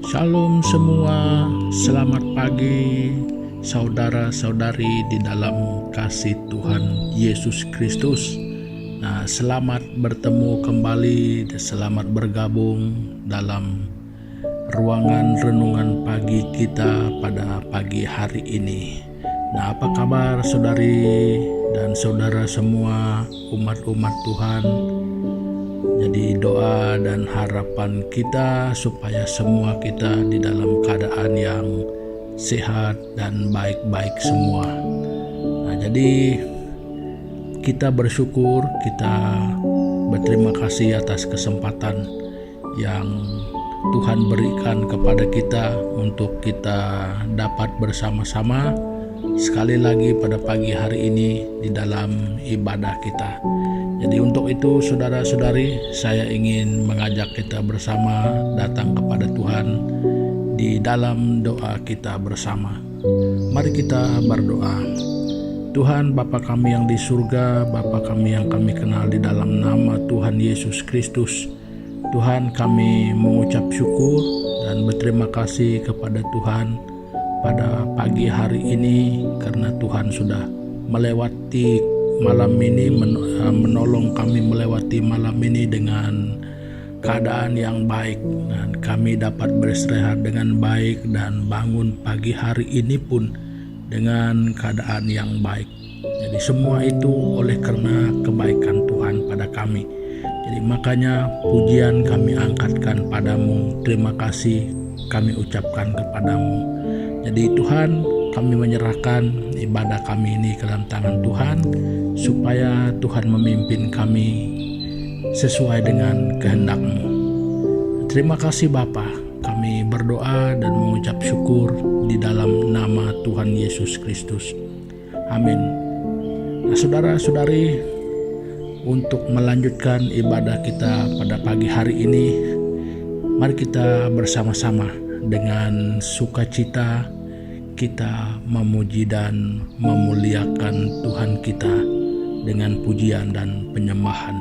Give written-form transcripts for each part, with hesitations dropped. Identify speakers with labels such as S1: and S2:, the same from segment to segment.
S1: Shalom semua, selamat pagi saudara-saudari di dalam kasih Tuhan Yesus Kristus. Nah, selamat bertemu kembali, selamat bergabung dalam ruangan renungan pagi kita pada pagi hari ini. Nah, apa kabar saudari dan saudara semua, umat-umat Tuhan? Jadi doa dan harapan kita supaya semua kita di dalam keadaan yang sehat dan baik-baik semua. Nah, jadi kita bersyukur, kita berterima kasih atas kesempatan yang Tuhan berikan kepada kita untuk kita dapat bersama-sama sekali lagi pada pagi hari ini di dalam ibadah kita. Jadi untuk itu saudara-saudari, saya ingin mengajak kita bersama datang kepada Tuhan di dalam doa kita bersama. Mari kita berdoa. Tuhan Bapa kami yang di surga, Bapa kami yang kami kenal di dalam nama Tuhan Yesus Kristus. Tuhan, kami mengucap syukur dan berterima kasih kepada Tuhan pada pagi hari ini karena Tuhan sudah melewati malam ini, menolong kami melewati malam ini dengan keadaan yang baik, dan kami dapat beristirahat dengan baik dan bangun pagi hari ini pun dengan keadaan yang baik. Jadi semua itu oleh karena kebaikan Tuhan pada kami. Jadi makanya pujian kami angkatkan padamu, terima kasih kami ucapkan kepadamu. Jadi Tuhan, kami menyerahkan ibadah kami ini ke dalam tangan Tuhan, supaya Tuhan memimpin kami sesuai dengan kehendak-Mu. Terima kasih Bapa, kami berdoa dan mengucap syukur di dalam nama Tuhan Yesus Kristus. Amin. Nah, saudara-saudari, untuk melanjutkan ibadah kita pada pagi hari ini, mari kita bersama-sama dengan sukacita kita memuji dan memuliakan Tuhan kita dengan pujian dan penyembahan.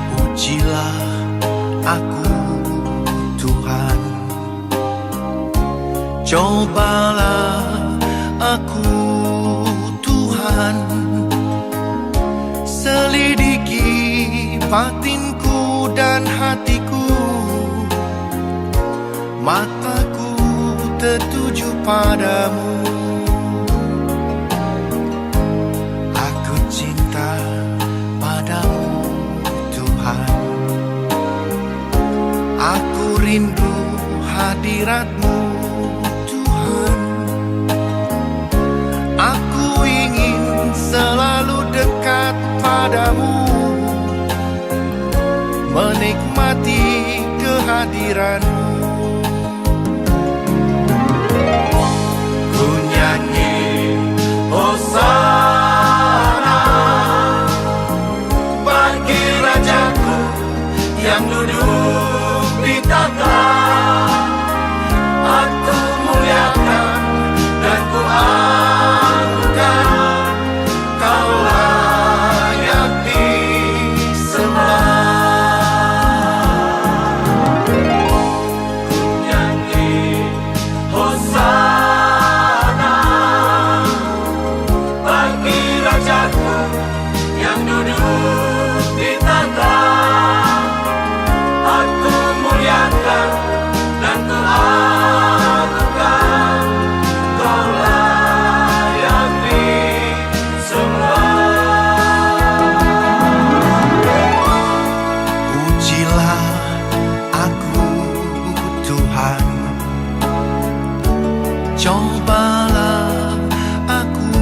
S2: Pujilah aku Tuhan, cobalah aku Tuhan, selidiki batinku dan hatiku, mataku tertuju padamu. Aku cinta padamu Tuhan, aku rindu hadirat-Mu Tuhan, aku ingin selalu dekat padamu, menikmati kehadiran-Mu. Ku nyanyi Hosana bagi Rajaku yang duduk di tahta. Aku muliakan dan ku agungkan, Kau layak disembah. Ku nyanyi Hosana bagi Rajaku yang duduk di tahta. Aku muliakan dan ku agungkan, Kau layak disembah. Pujilah aku Tuhan, cobalah aku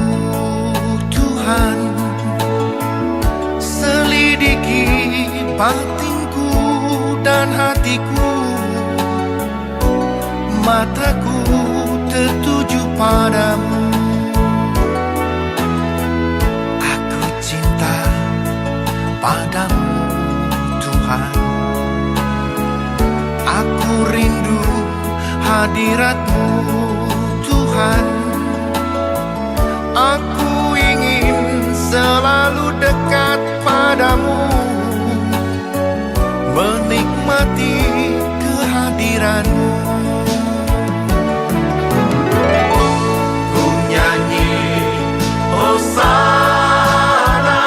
S2: Tuhan, selidiki batinku dan hatiku, mataku tertuju padamu. Aku cinta padamu Tuhan, aku rindu hadirat-Mu Tuhan. Tuhan, aku ingin selalu dekat padamu, menikmati kehadiranmu. Ku nyanyi Hosana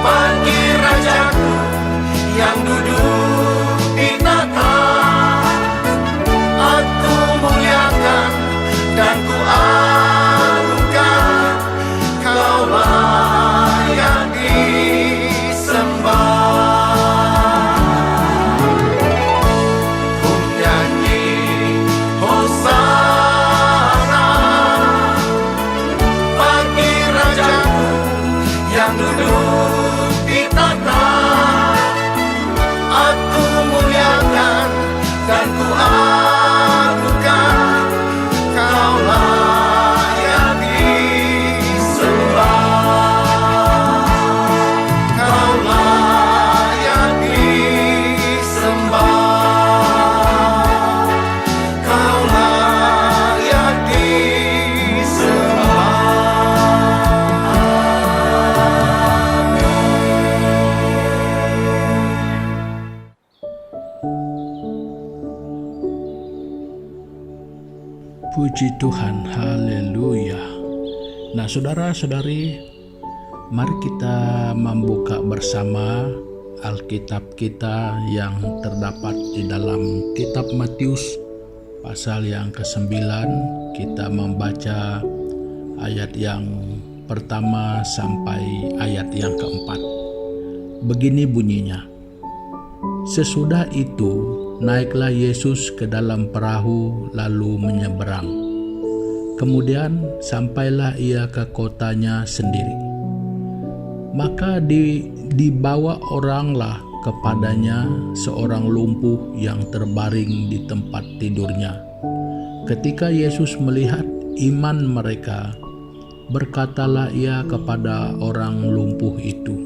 S2: bagi Rajaku yang duduk di tahta. Aku muliakan dan ku agungkan, Kaulah yang disembah. Ku nyanyi Hosana bagi Rajaku yang duduk di tahta. Aku muliakan dan ku agungkan, Kaulah yang disembah. Kaulah yang disembah. Kaulah yang
S1: Puji Tuhan, haleluya. Nah, saudara-saudari, mari kita membuka bersama Alkitab kita yang terdapat di dalam kitab Matius pasal yang ke-9. Kita membaca ayat yang pertama sampai ayat yang keempat. Begini bunyinya. Sesudah itu naiklah Yesus ke dalam perahu lalu menyeberang. Kemudian sampailah ia ke kotanya sendiri. Maka dibawa oranglah kepadanya seorang lumpuh yang terbaring di tempat tidurnya. Ketika Yesus melihat iman mereka, berkatalah ia kepada orang lumpuh itu,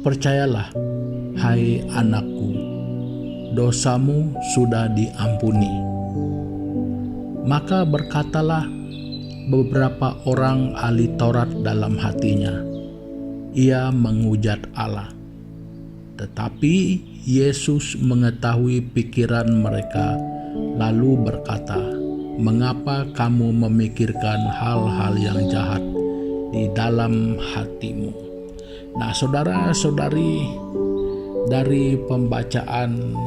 S1: "Percayalah, hai anakku, dosamu sudah diampuni." Maka berkatalah beberapa orang ahli Taurat dalam hatinya, ia menghujat Allah. Tetapi Yesus mengetahui pikiran mereka, lalu berkata, "Mengapa kamu memikirkan hal-hal yang jahat di dalam hatimu?" Nah, saudara-saudari, dari pembacaan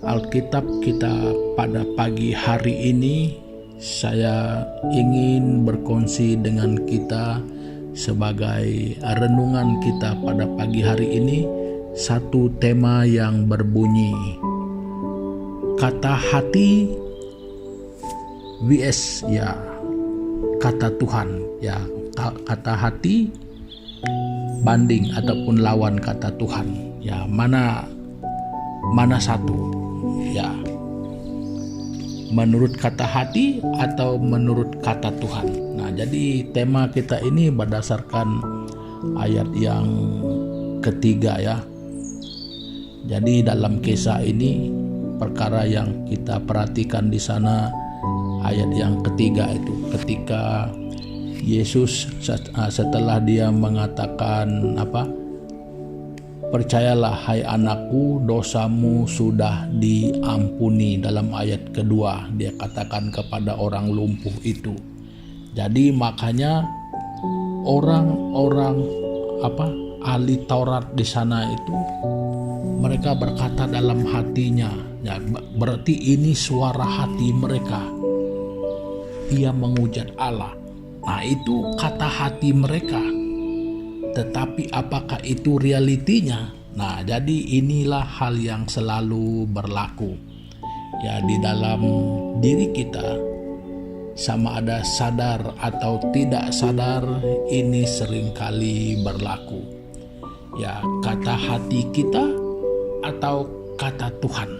S1: Alkitab kita pada pagi hari ini, saya ingin berkongsi dengan kita sebagai renungan kita pada pagi hari ini, satu tema yang berbunyi kata hati vs kata Tuhan, kata hati banding ataupun lawan kata Tuhan, mana satu, menurut kata hati atau menurut kata Tuhan. Nah, jadi tema kita ini berdasarkan ayat yang ketiga ya. Jadi dalam kisah ini, perkara yang kita perhatikan di sana ayat yang ketiga itu, ketika Yesus setelah dia mengatakan "Percayalah hai anakku, dosamu sudah diampuni." Dalam ayat kedua dia katakan kepada orang lumpuh itu. Jadi makanya orang-orang ahli Taurat di sana itu, mereka berkata dalam hatinya, berarti ini suara hati mereka, ia menghujat Allah. Nah, itu kata hati mereka. Tetapi apakah itu realitinya? Nah, jadi inilah hal yang selalu berlaku di dalam diri kita, sama ada sadar atau tidak sadar, ini seringkali berlaku. Kata hati kita atau kata Tuhan.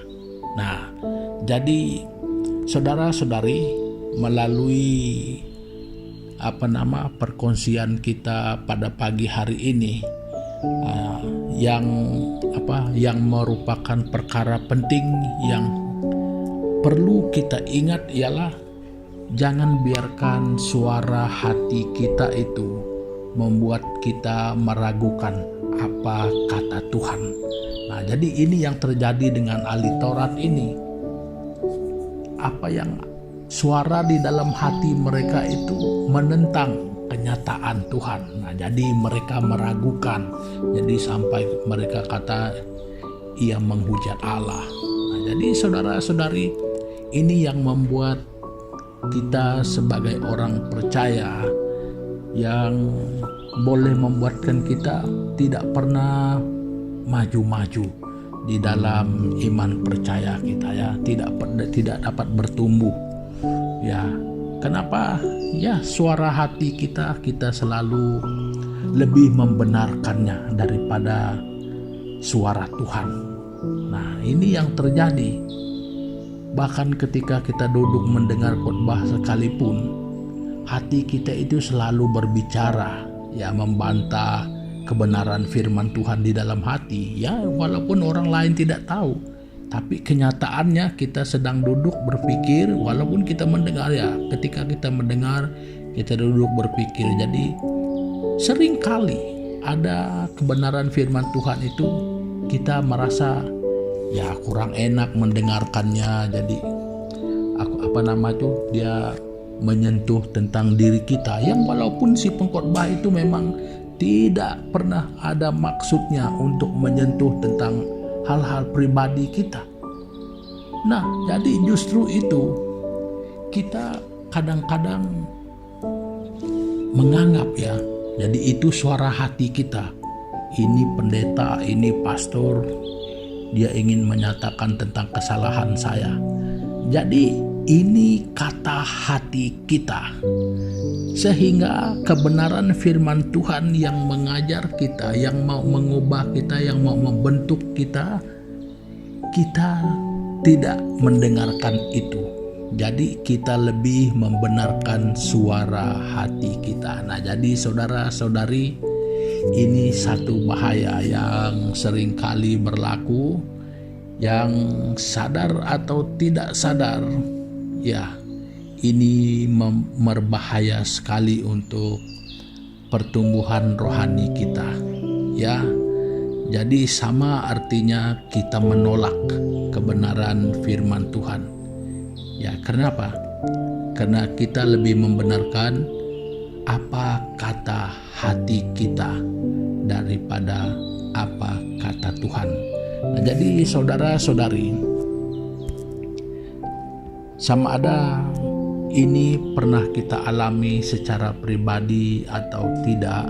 S1: Nah, jadi saudara-saudari, melalui perkongsian kita pada pagi hari ini, yang merupakan perkara penting yang perlu kita ingat ialah jangan biarkan suara hati kita itu membuat kita meragukan apa kata Tuhan. Nah, jadi ini yang terjadi dengan ahli Taurat ini. Apa yang suara di dalam hati mereka itu menentang kenyataan Tuhan. Nah, jadi mereka meragukan. Jadi sampai mereka kata ia menghujat Allah. Nah, jadi saudara-saudari, ini yang membuat kita sebagai orang percaya yang boleh membuatkan kita tidak pernah maju-maju di dalam iman percaya kita, ya, tidak dapat bertumbuh. Ya, kenapa? Ya, suara hati kita selalu lebih membenarkannya daripada suara Tuhan. Nah, ini yang terjadi. Bahkan ketika kita duduk mendengar khotbah sekalipun, hati kita itu selalu berbicara, ya, membantah kebenaran firman Tuhan di dalam hati. Ya, walaupun orang lain tidak tahu, tapi kenyataannya kita sedang duduk berpikir, walaupun kita mendengar, ya, ketika kita mendengar, kita duduk berpikir. Jadi seringkali ada kebenaran firman Tuhan itu kita merasa ya kurang enak mendengarkannya. Jadi dia menyentuh tentang diri kita, yang walaupun si pengkhotbah itu memang tidak pernah ada maksudnya untuk menyentuh tentang hal-hal pribadi kita. Nah, jadi justru itu kita kadang-kadang menganggap, ya, jadi itu suara hati kita. Ini pendeta, ini pastor, dia ingin menyatakan tentang kesalahan saya. Jadi ini kata hati kita. Sehingga kebenaran firman Tuhan yang mengajar kita, yang mau mengubah kita, yang mau membentuk kita, kita tidak mendengarkan itu. Jadi kita lebih membenarkan suara hati kita. Nah, jadi saudara-saudari, ini satu bahaya yang seringkali berlaku, yang sadar atau tidak sadar, ya, ini berbahaya sekali untuk pertumbuhan rohani kita, ya. Jadi sama artinya kita menolak kebenaran firman Tuhan. Ya, kenapa? Karena kita lebih membenarkan apa kata hati kita daripada apa kata Tuhan. Nah, jadi saudara-saudari, sama ada ini pernah kita alami secara pribadi atau tidak,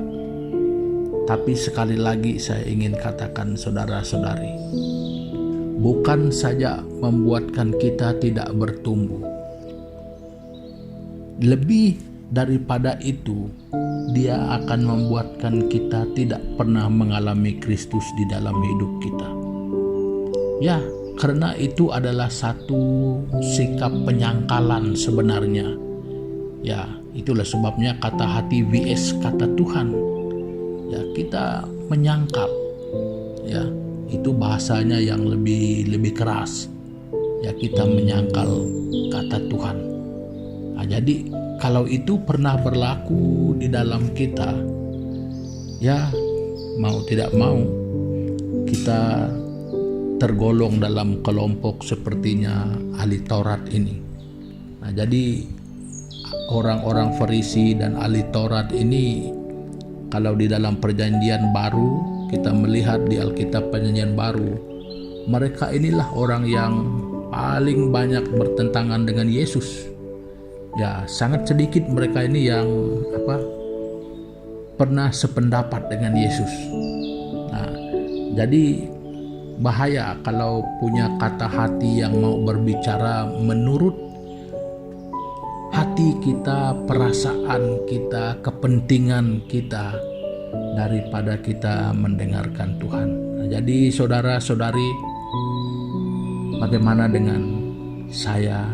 S1: tapi sekali lagi saya ingin katakan saudara-saudari, bukan saja membuatkan kita tidak bertumbuh, lebih daripada itu, dia akan membuatkan kita tidak pernah mengalami Kristus di dalam hidup kita. Ya, karena itu adalah satu sikap penyangkalan sebenarnya. Ya, itulah sebabnya kata hati vs kata Tuhan. Ya, kita menyangkal. Ya, itu bahasanya yang lebih keras. Ya, kita menyangkal kata Tuhan. Nah, jadi kalau itu pernah berlaku di dalam kita, ya, mau tidak mau kita tergolong dalam kelompok sepertinya ahli Taurat ini. Nah, jadi orang-orang Farisi dan ahli Taurat ini, kalau di dalam perjanjian baru, kita melihat di Alkitab perjanjian baru, mereka inilah orang yang paling banyak bertentangan dengan Yesus. Ya, sangat sedikit mereka ini yang pernah sependapat dengan Yesus. Nah, jadi bahaya kalau punya kata hati yang mau berbicara menurut hati kita, perasaan kita, kepentingan kita, daripada kita mendengarkan Tuhan. Nah, jadi saudara-saudari, bagaimana dengan saya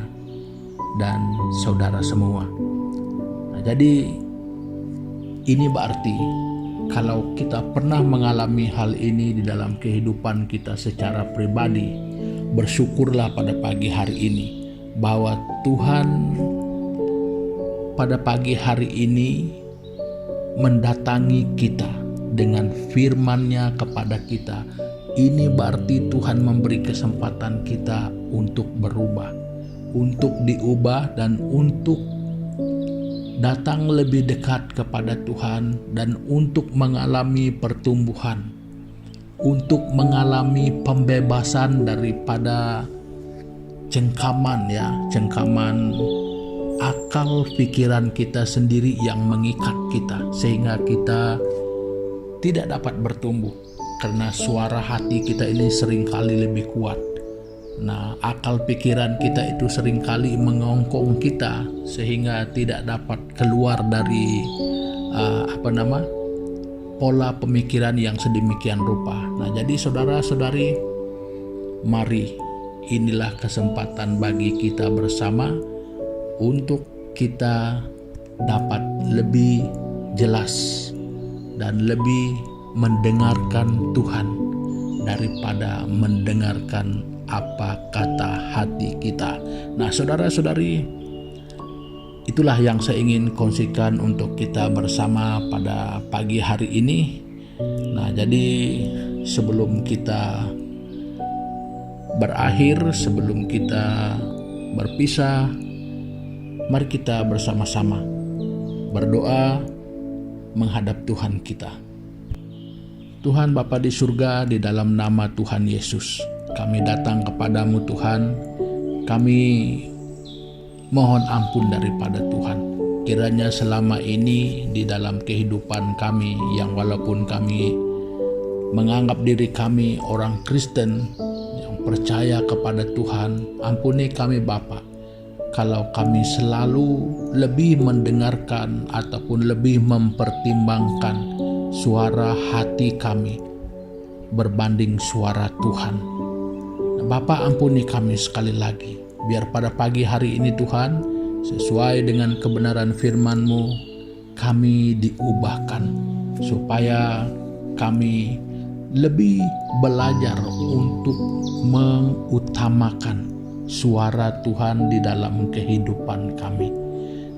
S1: dan saudara semua? Nah, jadi ini berarti kalau kita pernah mengalami hal ini di dalam kehidupan kita secara pribadi, bersyukurlah pada pagi hari ini. bahwa Tuhan pada pagi hari ini mendatangi kita dengan firman-Nya kepada kita. Ini berarti Tuhan memberi kesempatan kita untuk berubah, untuk diubah, dan untuk datang lebih dekat kepada Tuhan, dan untuk mengalami pertumbuhan, untuk mengalami pembebasan daripada cengkaman akal pikiran kita sendiri yang mengikat kita, sehingga kita tidak dapat bertumbuh karena suara hati kita ini seringkali lebih kuat. Nah, akal pikiran kita itu seringkali mengongkong kita sehingga tidak dapat keluar dari pola pemikiran yang sedemikian rupa. Nah, jadi saudara-saudari, mari, inilah kesempatan bagi kita bersama untuk kita dapat lebih jelas dan lebih mendengarkan Tuhan daripada mendengarkan apa kata hati kita. Nah, saudara-saudari, itulah yang saya ingin kongsikan untuk kita bersama pada pagi hari ini. Nah, jadi sebelum kita berakhir, sebelum kita berpisah, mari kita bersama-sama berdoa menghadap Tuhan kita. Tuhan Bapa di surga, di dalam nama Tuhan Yesus, kami datang kepadamu Tuhan. Kami mohon ampun daripada Tuhan. Kiranya selama ini di dalam kehidupan kami, yang walaupun kami menganggap diri kami orang Kristen yang percaya kepada Tuhan, ampuni kami Bapa, kalau kami selalu lebih mendengarkan ataupun lebih mempertimbangkan suara hati kami berbanding suara Tuhan. Bapa, ampuni kami sekali lagi. Biar pada pagi hari ini Tuhan, sesuai dengan kebenaran firman-Mu, kami diubahkan supaya kami lebih belajar untuk mengutamakan suara Tuhan di dalam kehidupan kami.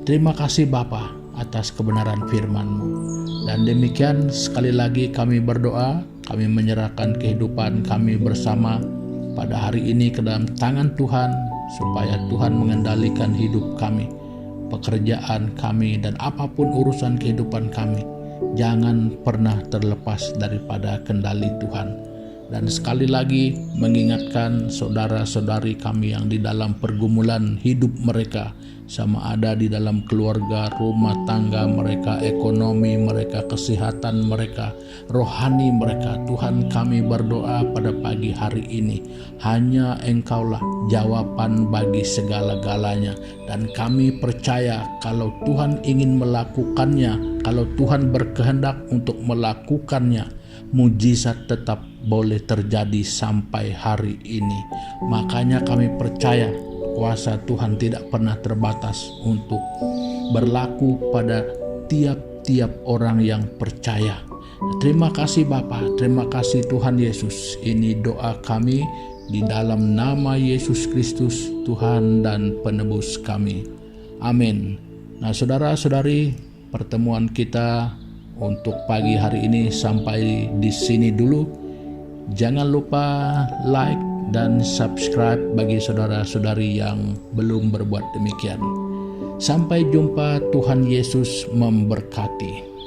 S1: Terima kasih Bapa atas kebenaran firman-Mu. Dan demikian sekali lagi kami berdoa, kami menyerahkan kehidupan kami bersama pada hari ini ke dalam tangan Tuhan, supaya Tuhan mengendalikan hidup kami, pekerjaan kami, dan apapun urusan kehidupan kami. Jangan pernah terlepas daripada kendali Tuhan. Dan sekali lagi mengingatkan saudara-saudari kami yang di dalam pergumulan hidup mereka, sama ada di dalam keluarga, rumah tangga mereka, ekonomi mereka, kesehatan mereka, rohani mereka. Tuhan, kami berdoa pada pagi hari ini, hanya Engkaulah jawaban bagi segala-galanya. Dan kami percaya kalau Tuhan ingin melakukannya, kalau Tuhan berkehendak untuk melakukannya, mujizat tetap boleh terjadi sampai hari ini. Makanya kami percaya kuasa Tuhan tidak pernah terbatas untuk berlaku pada tiap-tiap orang yang percaya. Terima kasih Bapa, terima kasih Tuhan Yesus. Ini doa kami di dalam nama Yesus Kristus, Tuhan dan Penebus kami. Amin. Nah, saudara-saudari, pertemuan kita untuk pagi hari ini sampai di sini dulu. Jangan lupa like dan subscribe bagi saudara-saudari yang belum berbuat demikian. Sampai jumpa, Tuhan Yesus memberkati.